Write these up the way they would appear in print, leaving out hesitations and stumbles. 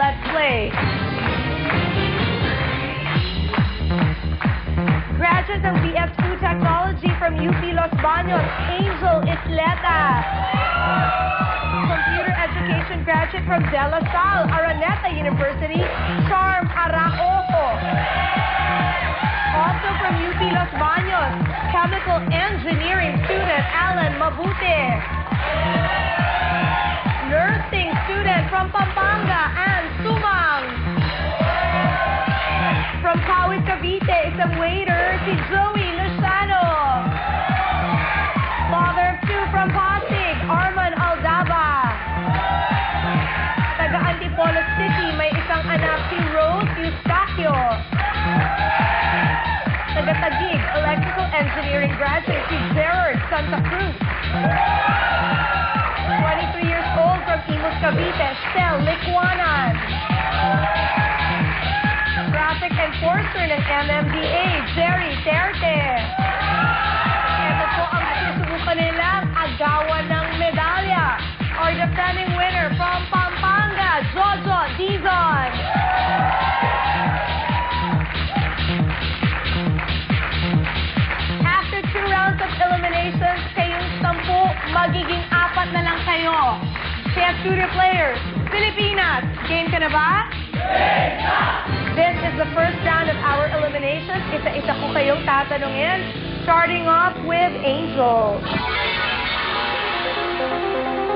let's play. Graduate ng BS Food Technology from UP Los Baños, Angel Isleta. Computer Education graduate from De La Salle, Araneta University, Charm Araojo. Also from UP Los Baños, Chemical Engineering student Alan Mabute. Nursing student from Pampanga, Ann Sumang. From Kawit, Cavite, isang waiter, si Joey Luciano. Father of two from Pasig, Arman Aldaba. Taga Antipolo City, may isang anak si Rose Eustaquio. Taga Taguig, Electrical Engineering graduate si Gerard Santa Cruz. 23 years old from Imus, Cavite, Stel Licuanan. Traffic enforcer ng MMDA, Jerry Terte. Ito po ang susubukan nilang agawan ng medalya. Our defending winner from Pampanga, Jojo Dizon. After 2 rounds of eliminations, kayong 10, magiging 4 na lang kayo. Kaya studio players, Pilipinas, game ka na ba? This is the first round of our eliminations. Isa-isa ko kayong tatanungin. Starting off with Angel.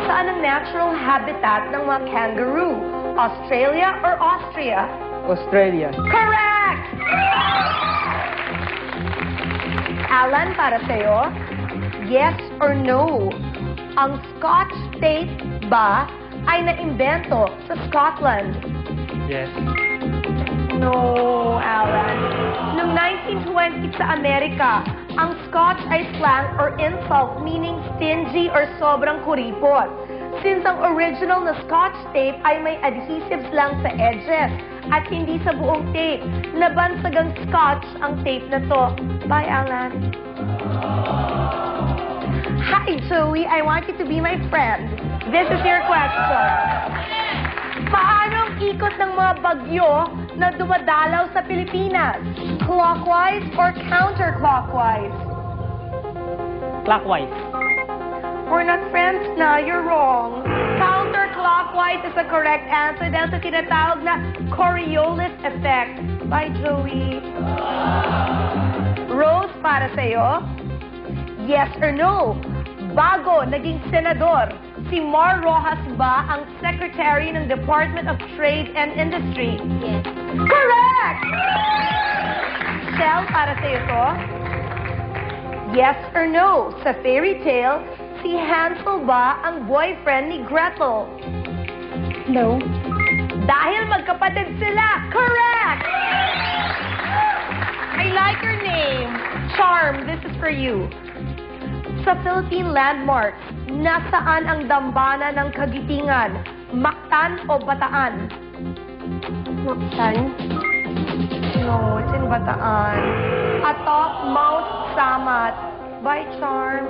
Saan ang natural habitat ng mga kangaroo? Australia or Austria? Australia. Correct! Alan, para sa'yo, yes or no? Ang Scotch tape ba ay naimbento sa Scotland? Yes. No, Alan. Noong 1920 sa Amerika, ang Scotch ay slang or insult meaning stingy or sobrang kuripot. Since ang original na Scotch tape ay may adhesives lang sa edges at hindi sa buong tape, nabansagang Scotch ang tape na to. Bye, Alan. Hi, Joey. I want you to be my friend. This is your question. Paano ang ikot ng mga bagyo na dumadalaw sa Pilipinas? Clockwise or counterclockwise? Clockwise. We're not friends na. You're wrong. Counterclockwise is the correct answer dahil sa tinatawag na Coriolis effect. Bye, Joey. Rose, para sa'yo. Yes or no? Bago naging senador, si Mar Rojas ba ang Secretary ng Department of Trade and Industry? Yes. Correct! Shell, para sa'yo to. Yes or no? Sa fairy tale, si Hansel ba ang boyfriend ni Gretel? No. Dahil magkapatid sila. Correct! I like your name. Charm, this is for you. Sa Philippine landmarks, nasaan ang dambana ng Kagitingan? Mactan o Bataan? Mactan. No, it's in Bataan. Atop Mount Samat. Bye, Charm.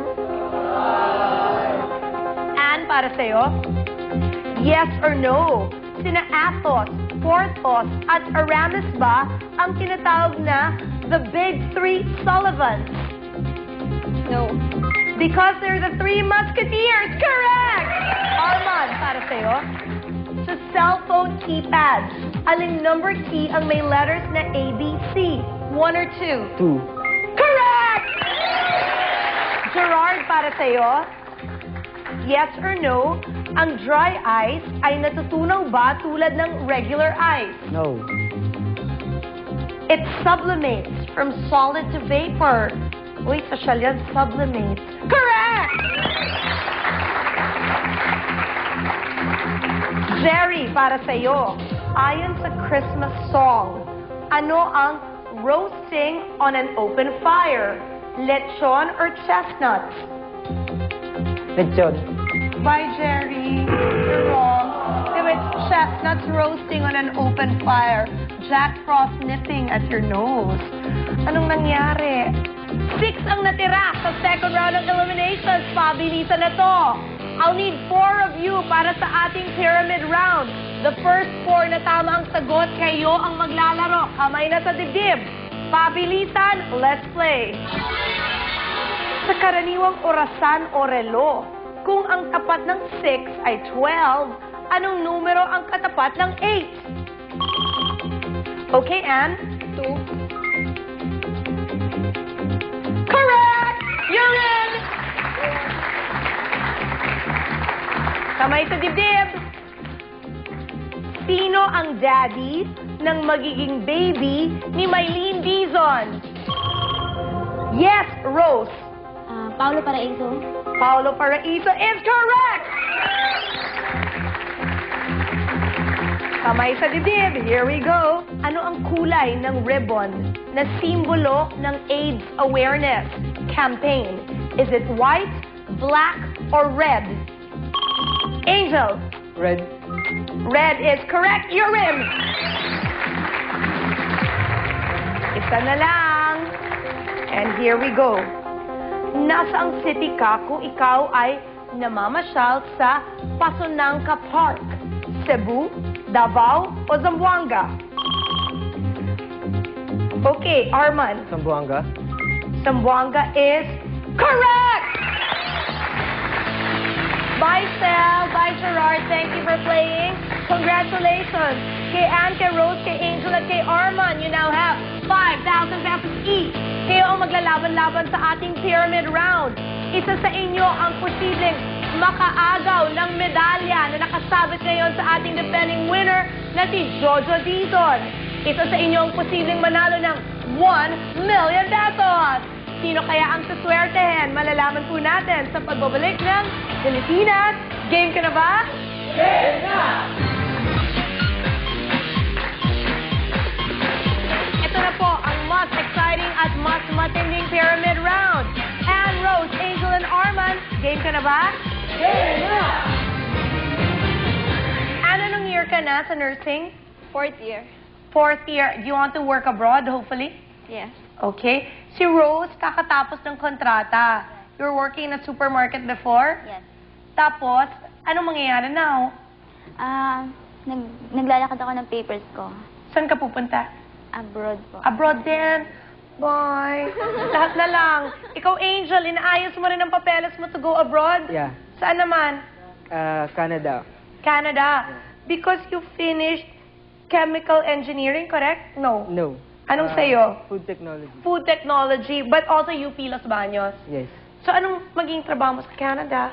Anne, para sa'yo. Yes or no? Sina Athos, Porthos, at Aramis ba ang tinatawag na the Big Three Sullivans? No. Because they're the Three Musketeers. Correct! Arman, para sa'yo. Sa cellphone keypads, aling number key ang may letters na A, B, C? 1 or 2? 2. Correct! Gerard, para sa'yo. Yes or no, ang dry ice ay natutunaw ba tulad ng regular ice? No. It sublimates from solid to vapor. Uy, social yan, sublimates. Correct! Jerry, para sa'yo. Ayon sa Christmas song, ano ang roasting on an open fire? Lechon or chestnuts? Lechon. Bye, Jerry. You're wrong. Diba, it's chestnuts roasting on an open fire. Jack Frost nipping at your nose. Anong nangyari? 6 ang natira sa second round of eliminations. Pabilisan na to. I'll need 4 of you para sa ating pyramid round. The first 4 na tama ang sagot, kayo ang maglalaro. Kamay na sa dibdib. Pabilisan, let's play. Sa karaniwang orasan o relo, kung ang tapat ng 6 ay 12, anong numero ang katapat ng 8? Okay, Anne? 2. Correct! You're in! Kamay sa dibdib. Sino ang daddy ng magiging baby ni Mylene Dizon? Yes, Rose. Paulo Paraiso. Paulo Paraiso is correct! Kamay sa dibdib. Here we go. Ano ang kulay ng ribbon na simbolo ng AIDS awareness campaign? Is it white, black, or red? Angel. Red. Red is correct. You're in. Isa na lang. And here we go. Nasaang city ka kung ikaw ay namamasyal sa Pasunangka Park? Cebu, Davao, o Zamboanga? Okay, Arman. Zamboanga. Zamboanga is correct! Bye, Sel. Bye, Gerard. Thank you for playing. Congratulations. Kay Anne, kay Rose, kay Angel, at kay Arman, you now have 5,000 pesos each. Kayo ang maglalaban-laban sa ating pyramid round. Isa sa inyo ang posibleng makaagaw ng medalya na nakasabit ngayon sa ating defending winner na si Jojo Dizon. Isa sa inyo ang posibleng manalo ng 1 million pesos. Sino kaya ang suswertehin? Malalaman po natin sa pagbabalik ng Pilipinas. Game ka na ba? Game na! Ito na po ang mas exciting at mas matinding pyramid round. Anne, Rose, Angel, and Arman, game ka na ba? Game na! Anne, anong year ka na sa nursing? 4th year. 4th year. Do you want to work abroad, hopefully? Yes. Okay. Si Rose, kakatapos ng kontrata. You were working in a supermarket before? Yes. Tapos, anong mangyayari now? Naglalakad ako ng papers ko. Saan ka pupunta? Abroad po. Abroad din. Bye. Lahat na lang. Ikaw, Angel, inaayos mo rin ang papeles mo to go abroad? Yeah. Saan naman? Canada. Canada. Because you finished chemical engineering, correct? No. No. Anong sa'yo? Food technology. Food technology, but also UP Los Baños. Yes. So, anong maging trabaho mo sa Canada?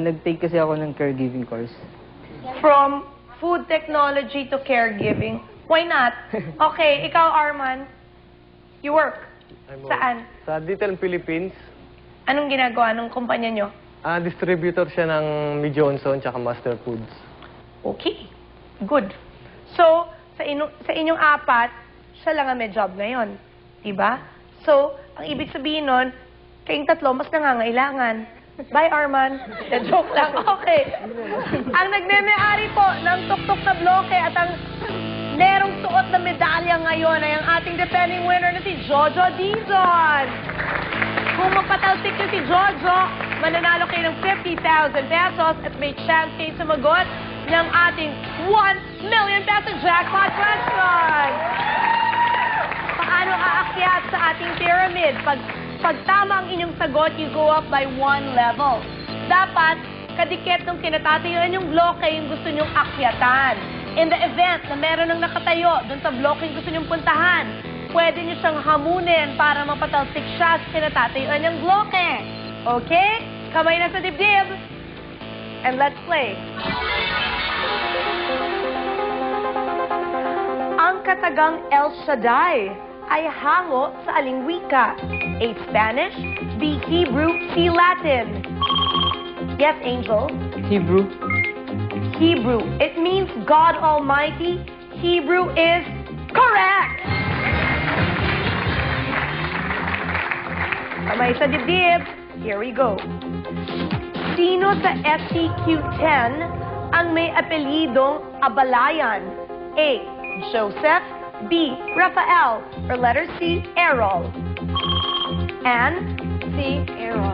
Nag-take kasi ako ng caregiving course. From food technology to caregiving. Why not? Okay, ikaw, Arman. You work. Saan? Sa Detail Philippines. Anong ginagawa ng kumpanya nyo? Distributor siya ng Mi Johnson tsaka Master Foods. Okay. Good. So, sa inyong apat, siya lang ang may job ngayon. Diba? So, ang ibig sabihin nun, kayong tatlo, mas nangangailangan. Bye, Arman. Joke lang. Okay. Ang nagme-may-ari po ng tuktok na bloke at ang merong suot na medalya ngayon ay ang ating defending winner na si Jojo Dizon. Kung mapatalsik niyo si Jojo, mananalo kayo ng 50,000 pesos at may chance kayo sumagot ng ating 1 million peso jackpot question. Paano aakyat sa ating pyramid? Pag tama ang inyong sagot, you go up by 1 level. Dapat, kadikit ng kinatatayuan yung bloke yung gusto nyong akyatan. In the event na meron ng nakatayo dun sa bloke yung gusto nyong puntahan, pwede nyo siyang hamunin para mapatalsik siya sa kinatatayuan yung bloke. Okay? Kamay na sa dibdib. And let's play. Ang katagang El Shaddai ay hango sa aling wika? A. Spanish, B. Hebrew, C. Latin. Yes, Angel. Hebrew. Hebrew. It means God Almighty. Hebrew is correct. Kamay sa dibdib. Here we go. Sino sa SCQ-10 ang may apelidong Abalayan? A. Joseph, B. Rafael, or letter C. Errol? Anne? C. Errol.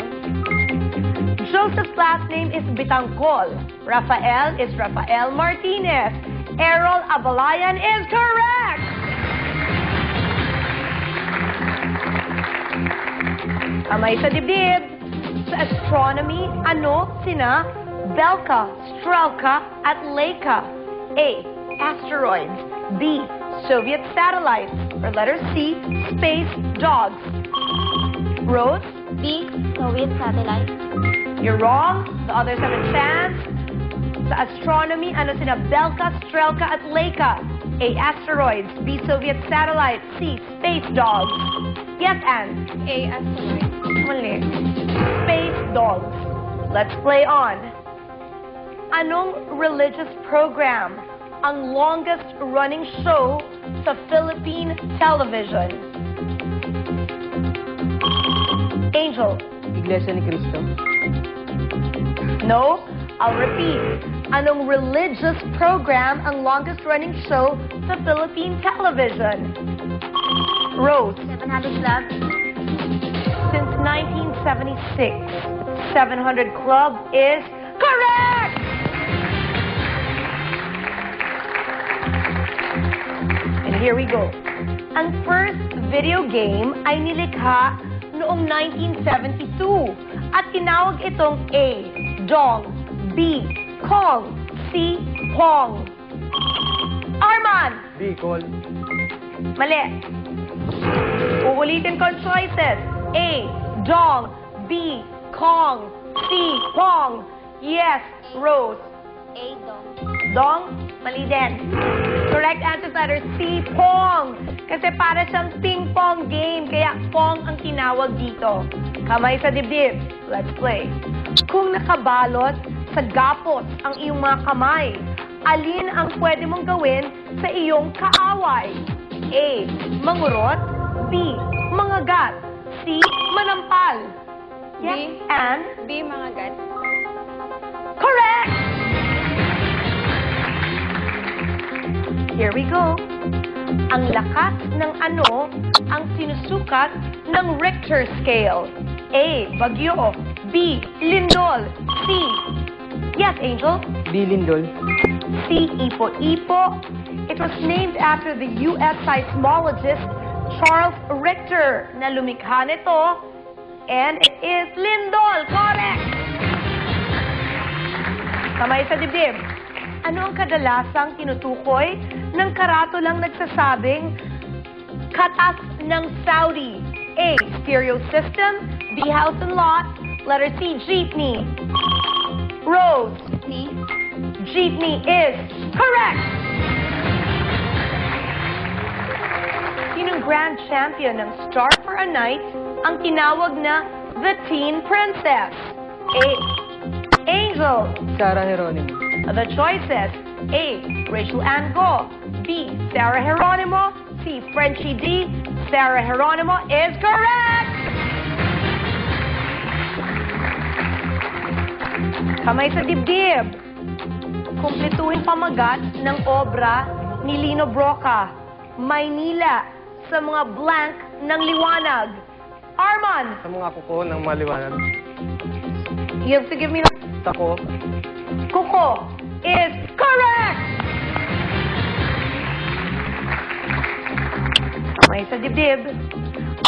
Joseph's last name is Bitangcol. Rafael is Rafael Martinez. Errol Abalayan is correct! Kamay sa dibdib. Sa astronomy, ano sina Belka, Strelka, at Leica? A. Asteroids. B. Soviet satellites. Or letter C. Space dogs. Rose? B. Soviet satellite. You're wrong. The others have a chance. Sa astronomy, ano sina Belka, Strelka, at Leica? A. Asteroids. B. Soviet satellites. C. Space dogs. Yes, Anne? A. Asteroid. Mali. Space dogs. Let's play on. Anong religious program ang longest running show sa Philippine television? Angel. Iglesia ni Cristo. No? I'll repeat. Anong religious program ang longest running show sa Philippine television? Rose. 700 Club. Since 1976, 700 Club is correct! And here we go. Ang first video game ay nilikha noong 1972 at tinawag itong A. Dong, B. Kong, C. Pong. Arman! B. Call. Mali. Uulitin ko ang choices. A. Dong. B. Kong. C. Pong. Yes, Rose. A. Dong. Dong? Mali din. Correct answer is letter C. Pong. Kasi para siyang ping-pong game. Kaya Pong ang tinawag dito. Kamay sa dibdib. Let's play. Kung nakabalot sa gapos ang iyong mga kamay, alin ang pwede mong gawin sa iyong kaaway? A. Mangurot. B. Mangagat. C. Manampal. Yes, B. and B. Mga gat. correct! Here we go. Ang lakas ng ano ang sinusukat ng Richter scale? A. Bagyo. B. Lindol. C. Yes, Angel. B. Lindol. C. Ipo-Ipo. It was named after the U.S. seismologist Charles Richter na lumikha nito. And it is Lindol. Correct! Kamay sa dibdib. Ano ang kadalasang tinutukoy ng karatulang nagsasabing katas ng Saudi? A. Stereo system. B. House and lot. Letter C. Jeepney. Rose. C. Jeepney is correct! Sinong grand champion ng Star for a Night ang tinawag na The Teen Princess? A. Angel. Sarah Geronimo. The choices: A. Rachel Ann Go. B. Sarah Geronimo. C. Frenchie D. Sarah Geronimo is correct! Kamay sa dibdib. Kumpletuhin pamagat ng obra ni Lino Broca. Maynila sa mga blank ng liwanag. Arman, Sa mga kuko ng maliwanag. you have to give me the... Sako. Kuko is correct! May sa dibdib.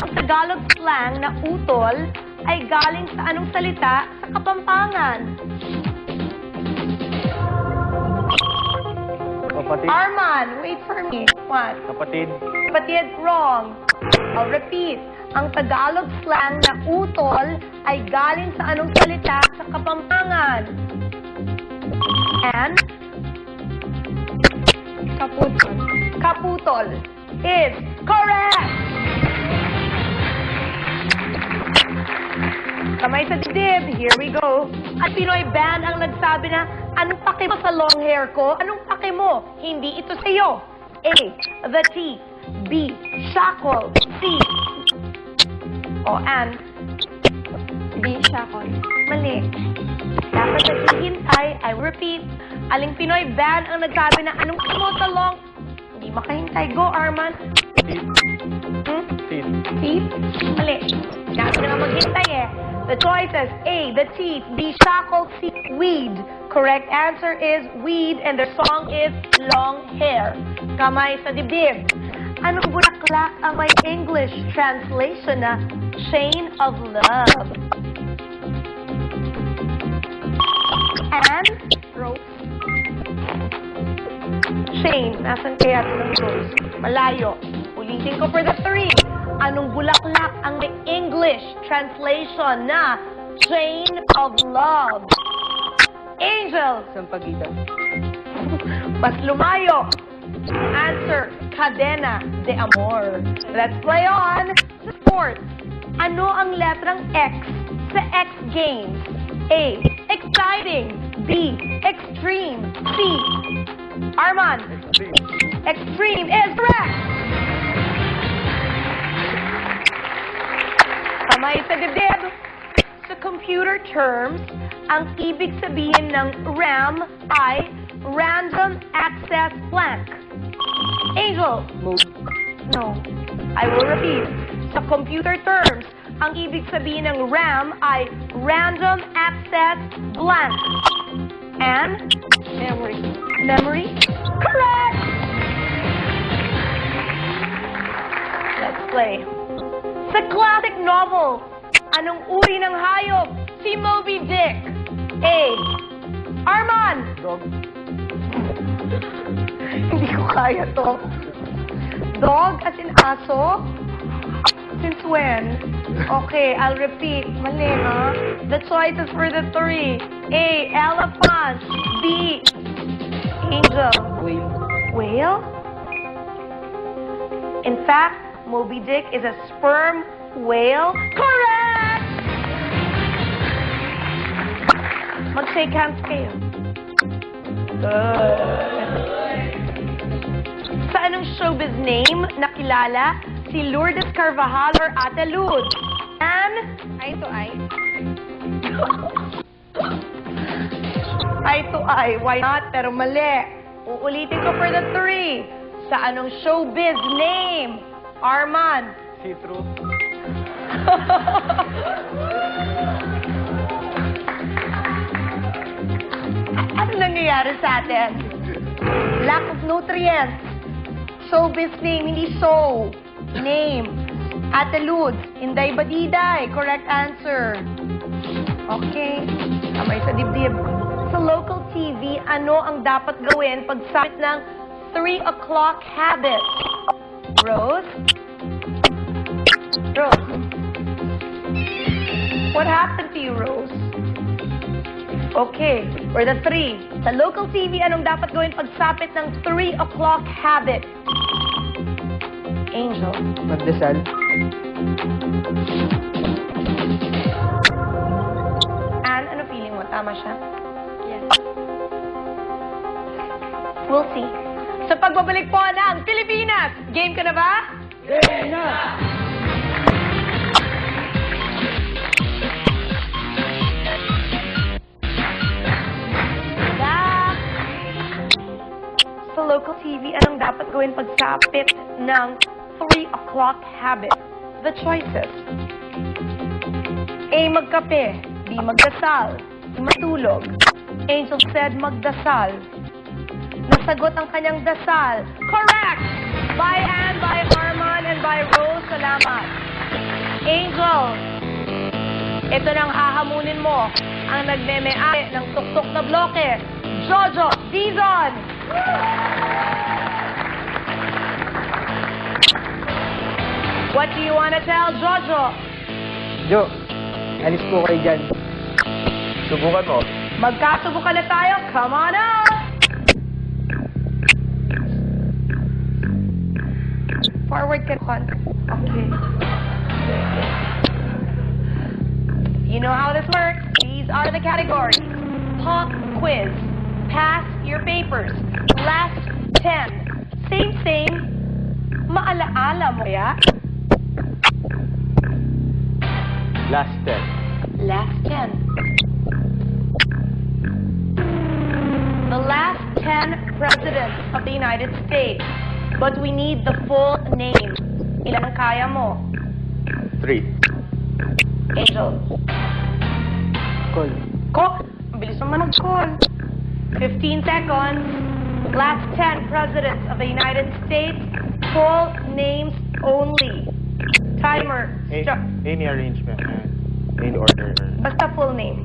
Ang Tagalog slang na utol ay galing sa anong salita sa Kapampangan? Kapatid. Arman, wait for me. What? Kapatid. Kapatid, wrong. I'll repeat. Ang Tagalog slang na utol ay galing sa anong salita sa Kapampangan? And? Kaputol. Kaputol is correct! Kamay sa dibdib, here we go. At Pinoy band ang nagsabi na, anong pake mo sa long hair ko? Anong pake mo? Hindi ito sa'yo. A. The teeth. B. Shackle. C. And B. Shackle. mali. Dapat naghihintay, I repeat, aling Pinoy band ang nagsabi na anong pake mo sa long... Hindi makahintay. Go, Arman. Teeth. Hmm? Teeth. Teeth? Mali. Dapat na nga maghintay eh. The choices: A, the teeth, B, shackle, C, weed. Correct answer is weed, and the song is Long Hair. Kamay sa dibdib. Anong bulaklak ang may English translation na Chain of Love? And Rose. Chain. Nasaan kaya ito ng rose? Malayo. Ulitin ko for the 3. Anong bulaklak ang may English translation na Chain of Love? Angel. Sampagitan. Mas lumayo. Answer, Cadena de Amor. Let's play on sports. Ano ang letrang X sa X Games? A, exciting. B, extreme. C, Arman. Extreme is correct. Kamay sa dibdib. Sa computer terms, ang ibig sabihin ng RAM ay Random Access Blank. Angel. Mode. No. I will repeat. Sa computer terms, ang ibig sabihin ng RAM ay Random Access Blank. And? Memory. Memory? Correct! Let's play. Sa classic novel, anong uri ng hayop si Moby Dick? A, Arman. Dog. Hindi ko kaya to. Dog as in aso? Since when? Okay, I'll repeat. Mali, ha? The choices for the 3. A, elephant. B, angel. Whale. Whale? In fact, Moby Dick is a sperm whale. Correct! Mag-shake hands kayo. Sa anong showbiz name nakilala si Lourdes Carvajal or Ate Lud? And Eye to eye. eye to eye. Why not? Pero mali. Uulitin ko for the 3. Sa anong showbiz name? Arman. See-through. Ano nangyayari sa atin? Lack of nutrients. Showbiz name, hindi show. Name. Ate Lud. Inday Badiday. Correct answer. Okay. Kamay sa dibdib. Sa local TV, ano ang dapat gawin pag sabit ng 3 o'clock habit? Rose? Rose. What happened to you, Rose? Okay, for the 3. Sa local TV, anong dapat gawin pagsapit ng 3 o'clock habit? Angel. Magdasal. Anne, ano feeling mo? Tama siya? Yes. We'll see. Sa pagbabalik po ng Pilipinas, game ka na ba? Game na! Back! Sa local TV, anong dapat gawin pagsapit ng 3 o'clock habit? The choices. A, magkape. B, magdasal. C, matulog. Angel said magdasal. Nasagot ang kanyang dasal. Correct! By Anne, by Arman, and by Rose. Salamat. Angel, ito nang hahamunin mo ang nagmeme-ay ng tuktok na bloke. Jojo Dizon! What do you want to tell Jojo? Jo, alis po kayo dyan. Subukan mo. Magkasubukan na tayo. Come on up! Forward ka, Juan. Okay. You know how this works. These are the categories. Pop quiz. Pass your papers. Last 10. Same. Maalaala mo kaya? Last 10. Last 10. The last 10 presidents of the United States. But we need the full name. Ilan ang kaya mo? 3. Angel. Call. Ang bilis naman mag-call. 15 seconds. Last 10 presidents of the United States. Full names only. Timer. Any arrangement, any order. Basta full name.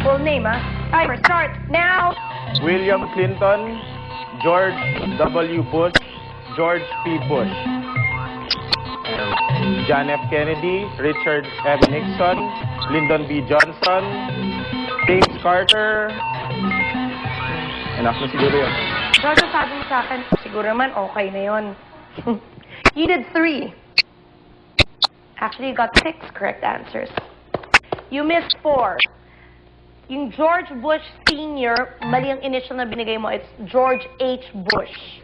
Full name, ah. Timer starts now. William Clinton, George W. Bush, George P. Bush. John F. Kennedy, Richard F. Nixon, Lyndon B. Johnson, James Carter. Enough na siguro yun. George, sabi mo sa akin, siguro naman okay na yun. You did 3. Actually, you got 6 correct answers. You missed 4. Yung George Bush Sr., mali ang initial na binigay mo. It's George H. Bush.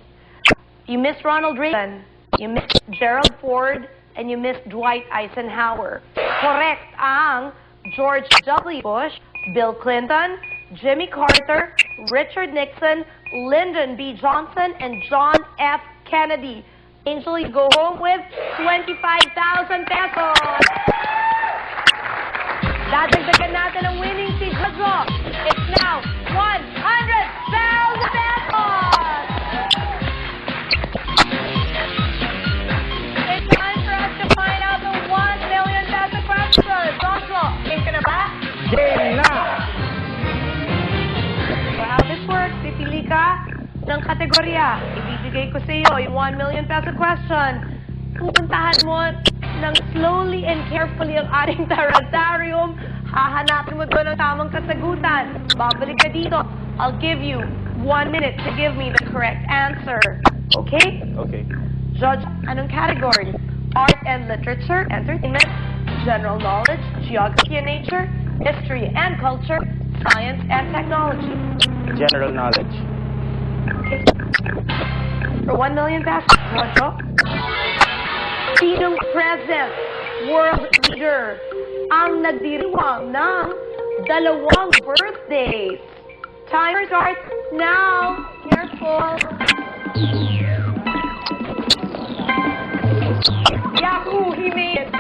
You missed Ronald Reagan. You missed Gerald Ford. And you missed Dwight Eisenhower. Correct ang George W. Bush, Bill Clinton, Jimmy Carter, Richard Nixon, Lyndon B. Johnson, and John F. Kennedy. Angel, you go home with 25,000 pesos. Dadagdagan natin ang winning si Jojo. It's now 100,000 pesos! It's time for us to find out the 1 million peso question. Jojo, game ka na ba? Game na! So how this works, pipili ka ng kategorya. Ibibigay ko sa iyo yung 1 million peso question. Pupuntahan mo ng slowly and carefully ang ating tarantarium. Hahanapin mo doon ang tamang kasagutan. Babalik ka dito. I'll give you 1 minute to give me the correct answer. Okay? Okay. Judge, anong category? Art and literature, entertainment, general knowledge, geography and nature, history and culture, science and technology. General knowledge. Okay. For 1 million pesos, Jojo. Sinong present world leader ang nagdiriwang ng 2 birthdays? Timer starts now. Careful. Yahoo! He made it.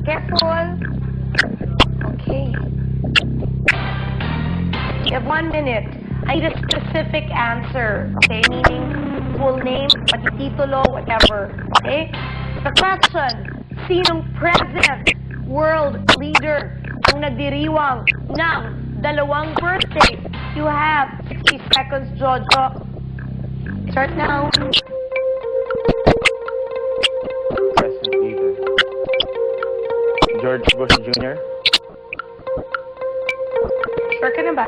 Careful. Okay. You have 1 minute. I need a specific answer. Okay? Meaning full name, patititulo, whatever. Okay? The question, sinong present world leader ang nagdiriwang ng 2 birthdays? You have 60 seconds, Jojo. Start now. President leader. George Bush Jr. Sure ka na ba?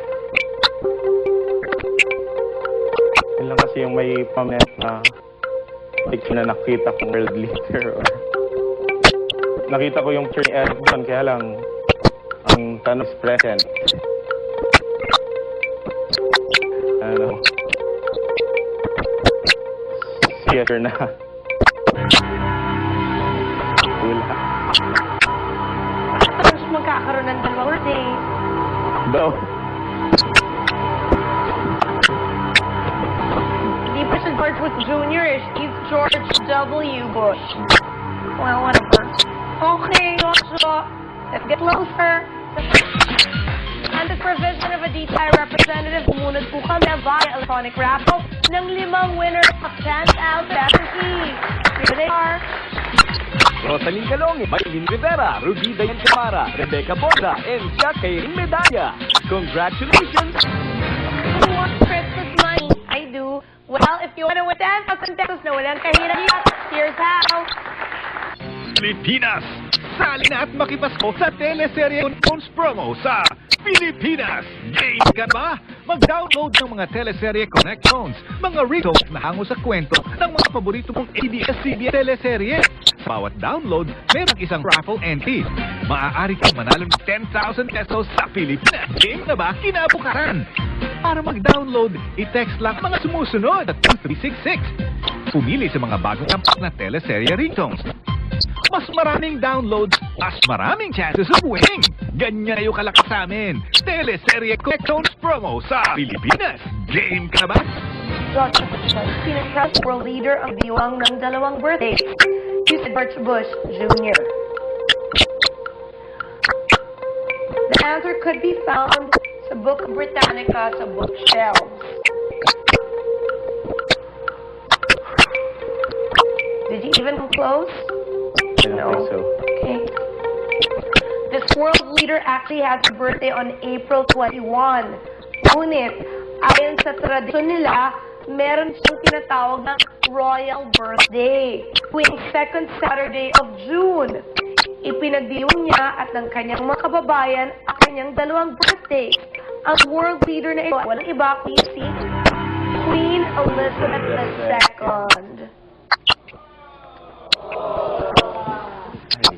Yun lang kasi yung may pament na picture na nakita kong world leader or nakita ko yung picture ni Edson kaya lang ang tanong is present. Ano? Theater na. Wala. Tapos magkakaroon ng 2 birthdays. Daw. Hindi pa siya George Bush Jr. He's George W. Bush. Well, whatever. Okay, Jojo. Let's get closer. And the provision of a DTI representative, bumunod po kami via electronic raffle ng 5 winners of 10,000 pesos each. Here they are. Rosaline Calonge, Maylin Rivera, Rudy Dayan Camara, Rebecca Boda, and Kairing Medalla. Congratulations! Who wants Christmas money? I do. When Well, if you want to win 10,000 pesos na walang kahirap, here's how. Pilipinas! Sali na at makipasko sa teleserye Connections promo sa Pilipinas! Game ka ba? Mag-download ng mga teleserye Connections, mga ringtones na hango sa kwento ng mga paborito mong ABS-CBN teleserye. Sa bawat download, mayroong isang raffle entry. Maaari kang manalo ng 10,000 pesos sa Pilipinas. Game na ba? Kinabukasan! Para mag-download, i-text lang mga sumusunod at 2366. Pumili sa mga bagong tampak na teleserye ringtones. Mas maraming downloads, mas maraming chances of winning. Ganyan na yung kalakas sa amin. Teleserye Connections promo sa Pilipinas. Game ka na ba? Pinag-trust world leader ang diwang ng dalawang birthday. Si George Bush Jr. The answer could be found sa Book of Britannica sa bookshelves. Did you even come close? I don't think so. Okay. This world leader actually has a birthday on April 21. Ngunit, ayon sa tradisyon nila, meron siyang tinatawag na royal birthday tuwing second Saturday of June. Ipinagdiwang niya at ng kanyang mga kababayan ang kanyang dalawang birthday. Ang world leader na ito, walang iba kundi si Queen Elizabeth II.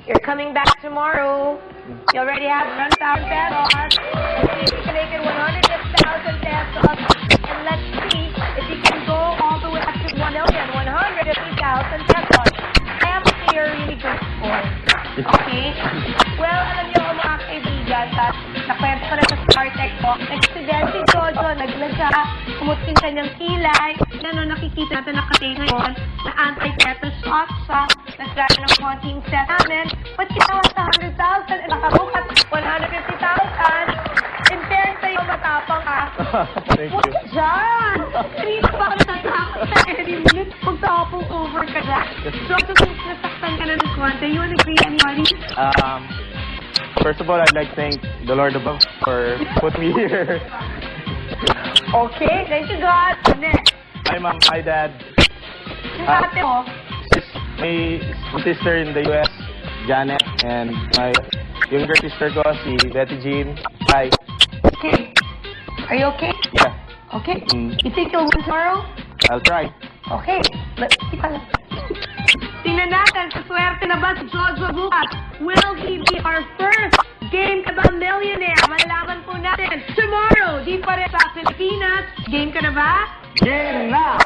You're coming back tomorrow. You already have 1,000 pesos. Let's see if you can make it 100,000 pesos. And let's see if you can go all the way up to 1,150,000 pesos. After your really good score. Okay? Well, alam niyo mga kaibigan, nakwento ko na sa StarTech ko, nag-student si Jojo, naglaga, umutin kanyang kilay, gano'n nakikita natin nakatay ngayon, na anti-tetanus shot siya, nagdala ng konting set namin, but ginawa sa 100,000 and nakabukat 150,000. In fairness sa'yo, matapang ka. Thank Huwag you. ka dyan! Kanina pa ako natatakot sa any minute, magtapong over ka dyan. Jojo, kung nasaktan ka na ng konti, you wanna greet anybody? First of all, I'd like to thank the Lord above for putting me here. Okay, thank you God. Next, Hi, Mom. Hi, Dad. yung ate mo, My sister in the U.S., Janet, and my younger sister ko, si Betty Jean. Hi. okay. Are you okay? Yeah, Okay. Mm. You think you'll win tomorrow? I'll try. Okay. Let's see pa. Tingnan natin, sa swerte na ba si Jojo bukas? Will he be our first Game Ka Ba Millionaire? Malalaman po natin tomorrow. Di pa rin sa Pilipinas. Game ka na ba? Game na!